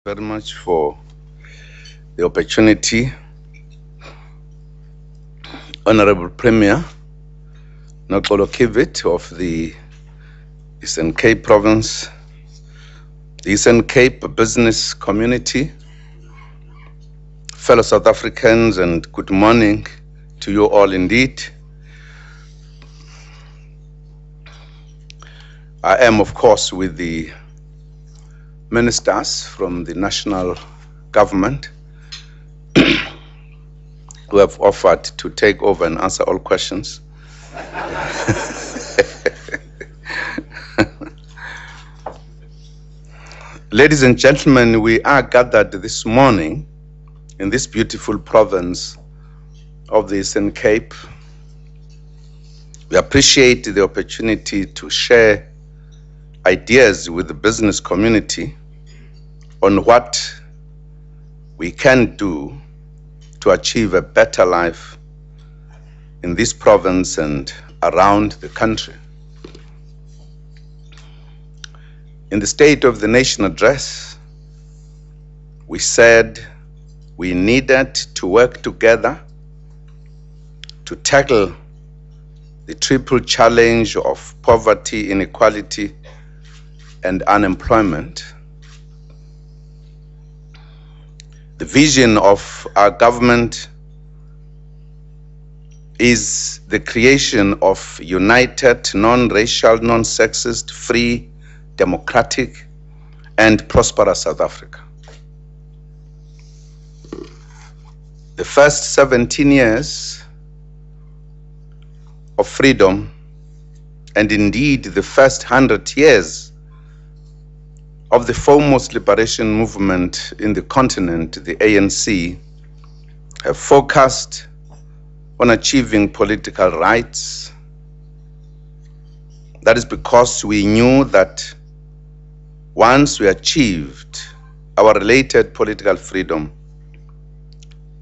Very much for the opportunity. Honorable Premier Nokolo Kivit of the Eastern Cape Province, the Eastern Cape business community, fellow South Africans, and good morning to you all indeed. I am, of course, with the ministers from the national government who have offered to take over and answer all questions. Ladies and gentlemen, we are gathered this morning in this beautiful province of the Eastern Cape. We appreciate the opportunity to share ideas with the business community on what we can do to achieve a better life in this province and around the country. In the State of the Nation address, we said we needed to work together to tackle the triple challenge of poverty, inequality, and unemployment. The vision of our government is the creation of united, non-racial, non-sexist, free, democratic, and prosperous South Africa. The first 17 years of freedom, and indeed the first 100 years of the foremost liberation movement in the continent, the ANC, have focused on achieving political rights. That is because we knew that once we achieved our related political freedom,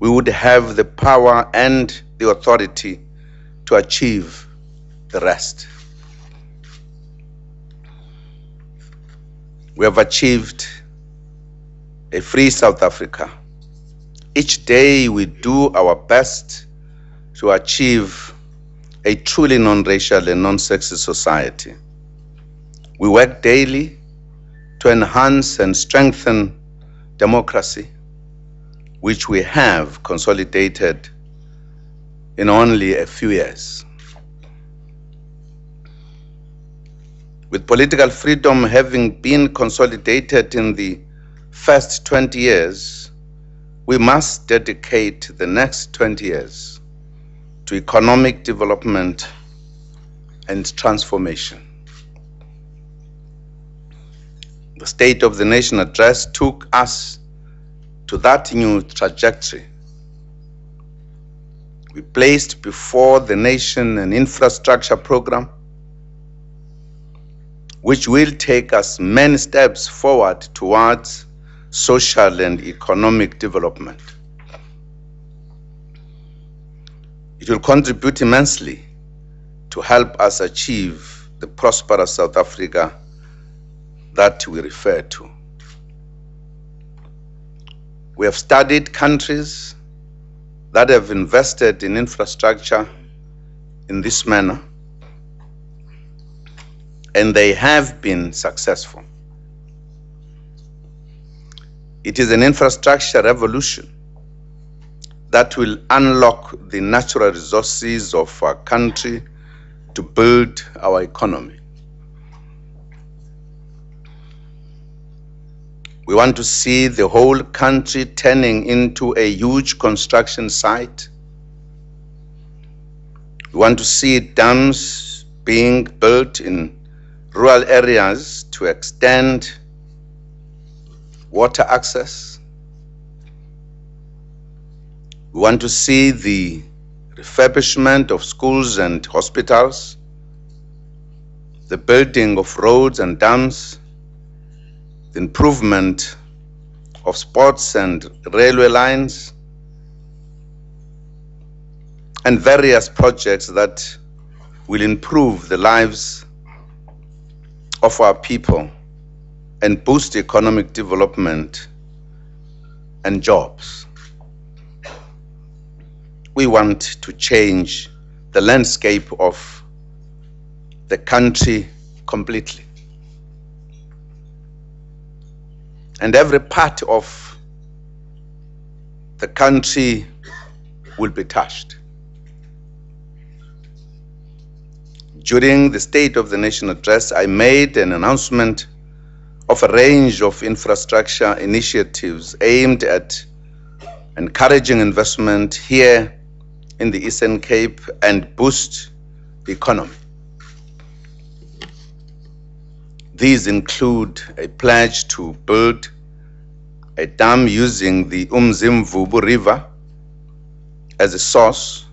we would have the power and the authority to achieve the rest. We have achieved a free South Africa. Each day we do our best to achieve a truly non-racial and non-sexist society. We work daily to enhance and strengthen democracy, which we have consolidated in only a few years. With political freedom having been consolidated in the first 20 years, we must dedicate the next 20 years to economic development and transformation. The State of the Nation address took us to that new trajectory. We placed before the nation an infrastructure program which will take us many steps forward towards social and economic development. It will contribute immensely to help us achieve the prosperous South Africa that we refer to. We have studied countries that have invested in infrastructure in this manner, and they have been successful. It is an infrastructure revolution that will unlock the natural resources of our country to build our economy. We want to see the whole country turning into a huge construction site. We want to see dams being built in rural areas to extend water access. We want to see the refurbishment of schools and hospitals, the building of roads and dams, the improvement of sports and railway lines, and various projects that will improve the lives of our people and boost economic development and jobs. We want to change the landscape of the country completely. And every part of the country will be touched. During the State of the Nation address, I made an announcement of a range of infrastructure initiatives aimed at encouraging investment here in the Eastern Cape and boost the economy. These include a pledge to build a dam using the Umzimvubu River as a source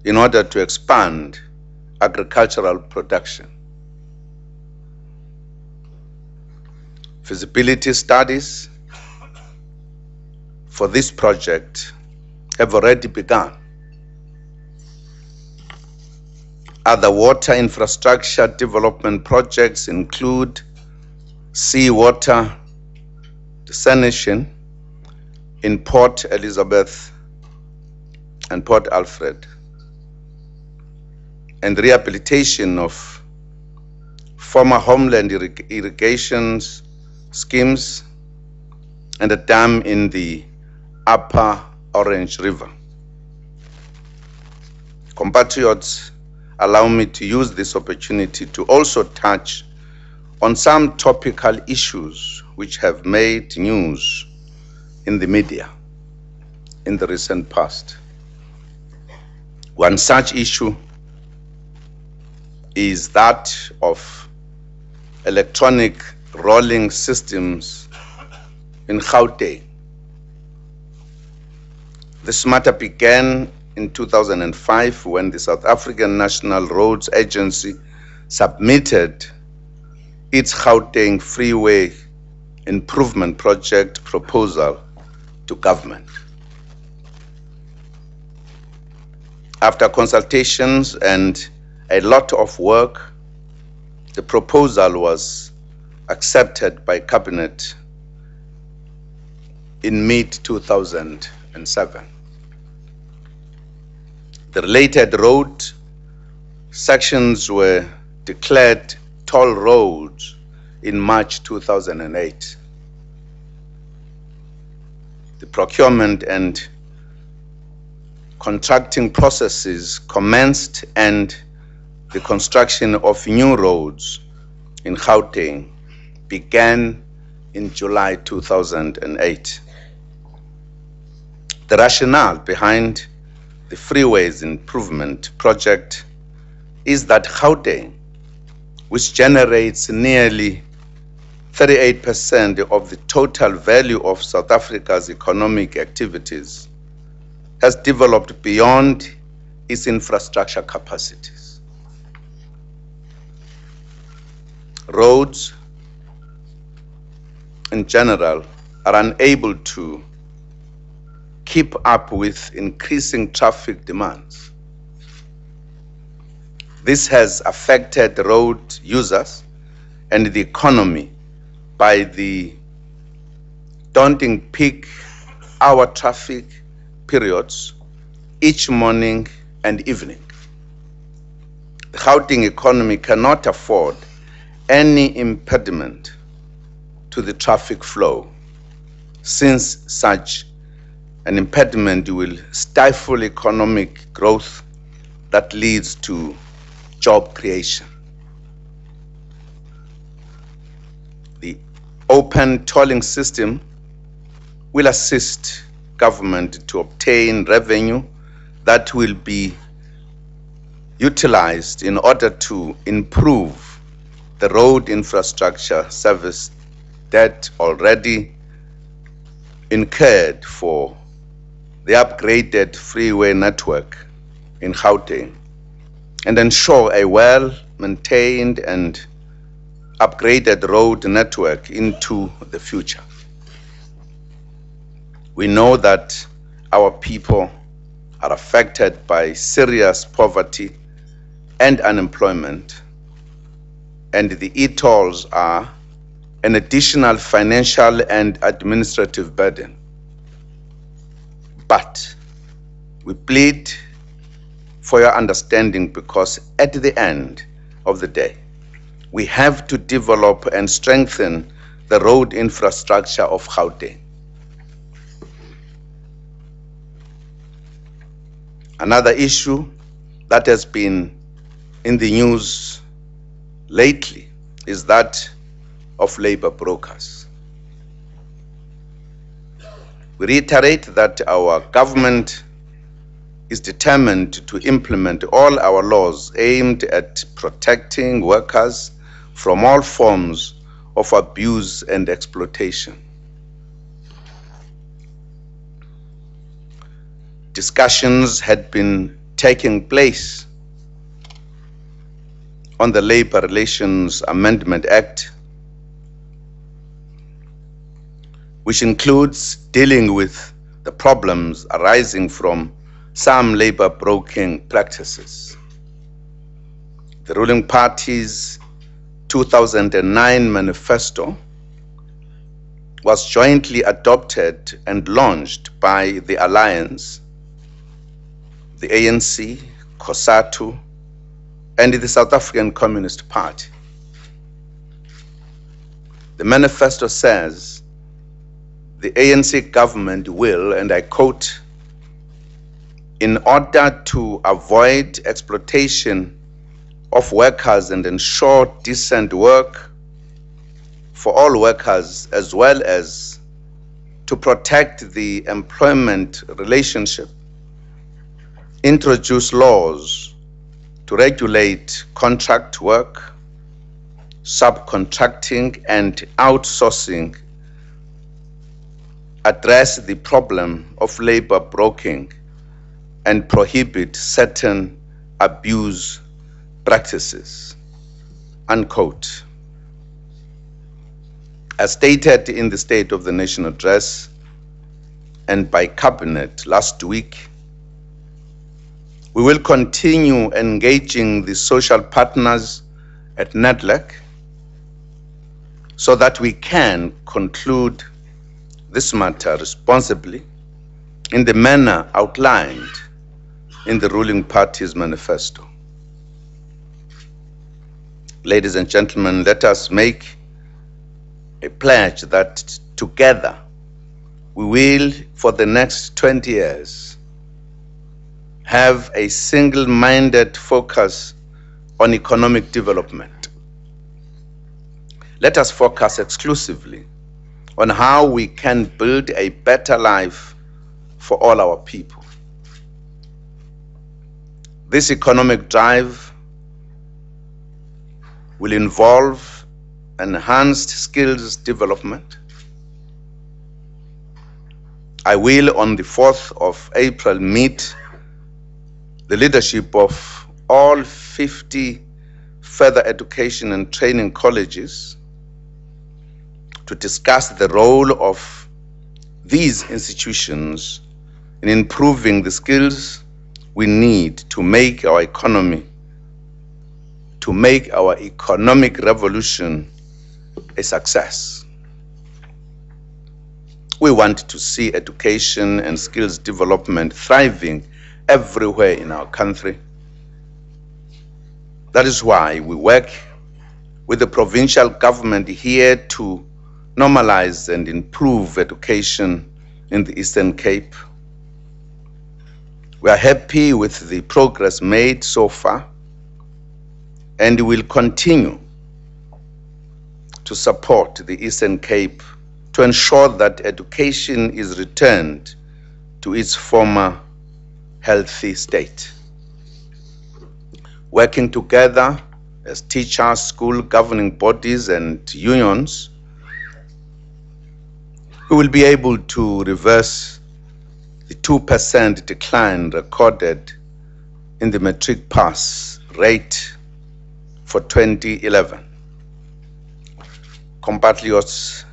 in order to expand agricultural production. Feasibility studies for this project have already begun. Other water infrastructure development projects include seawater desalination in Port Elizabeth and Port Alfred, and rehabilitation of former homeland irrigation schemes and a dam in the Upper Orange River. Compatriots, allow me to use this opportunity to also touch on some topical issues which have made news in the media in the recent past. One such issue is that of electronic rolling systems in Gauteng. This matter began in 2005 when the South African National Roads Agency submitted its Gauteng Freeway Improvement Project proposal to government. After consultations and a lot of work, the proposal was accepted by Cabinet in mid-2007. The related road sections were declared toll roads in March 2008. The procurement and contracting processes commenced, and the construction of new roads in Gauteng began in July 2008. The rationale behind the Freeways Improvement Project is that Gauteng, which generates nearly 38% of the total value of South Africa's economic activities, has developed beyond its infrastructure capacities. Roads, in general, are unable to keep up with increasing traffic demands. This has affected road users and the economy by the daunting peak hour traffic periods each morning and evening. The Gauteng economy cannot afford any impediment to the traffic flow, since such an impediment will stifle economic growth that leads to job creation. The open tolling system will assist government to obtain revenue that will be utilized in order to improve the road infrastructure service that already incurred for the upgraded freeway network in Gauteng, and ensure a well-maintained and upgraded road network into the future. We know that our people are affected by serious poverty and unemployment, and the e-tolls are an additional financial and administrative burden. But we plead for your understanding, because at the end of the day, we have to develop and strengthen the road infrastructure of Gauteng. Another issue that has been in the news lately is that of labor brokers. We reiterate that our government is determined to implement all our laws aimed at protecting workers from all forms of abuse and exploitation. Discussions had been taking place on the Labor Relations Amendment Act, which includes dealing with the problems arising from some labor broking practices. The ruling party's 2009 manifesto was jointly adopted and launched by the Alliance, the ANC, COSATU, and the South African Communist Party. The manifesto says the ANC government will, and I quote, "In order to avoid exploitation of workers and ensure decent work for all workers, as well as to protect the employment relationship, introduce laws to regulate contract work, subcontracting, and outsourcing, address the problem of labor broking, and prohibit certain abuse practices," unquote. As stated in the State of the Nation address and by Cabinet last week, we will continue engaging the social partners at NEDLAC so that we can conclude this matter responsibly in the manner outlined in the ruling party's manifesto. Ladies and gentlemen, let us make a pledge that together we will, for the next 20 years, have a single-minded focus on economic development. Let us focus exclusively on how we can build a better life for all our people. This economic drive will involve enhanced skills development. I will, on the 4th of April, meet the leadership of all 50 further education and training colleges to discuss the role of these institutions in improving the skills we need to make our economy, to make our economic revolution a success. We want to see education and skills development thriving everywhere in our country. That is why we work with the provincial government here to normalize and improve education in the Eastern Cape. We are happy with the progress made so far, and will continue to support the Eastern Cape to ensure that education is returned to its former healthy state. Working together as teachers, school governing bodies, and unions, we will be able to reverse the 2% decline recorded in the matric pass rate for 2011. Compatriots,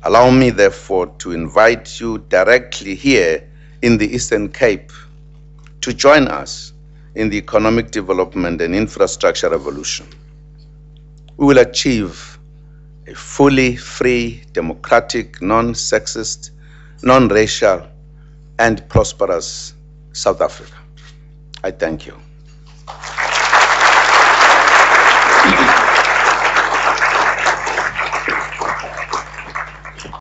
allow me therefore to invite you directly here in the Eastern Cape to join us in the economic development and infrastructure revolution. We will achieve a fully free, democratic, non-sexist, non-racial, and prosperous South Africa. I thank you.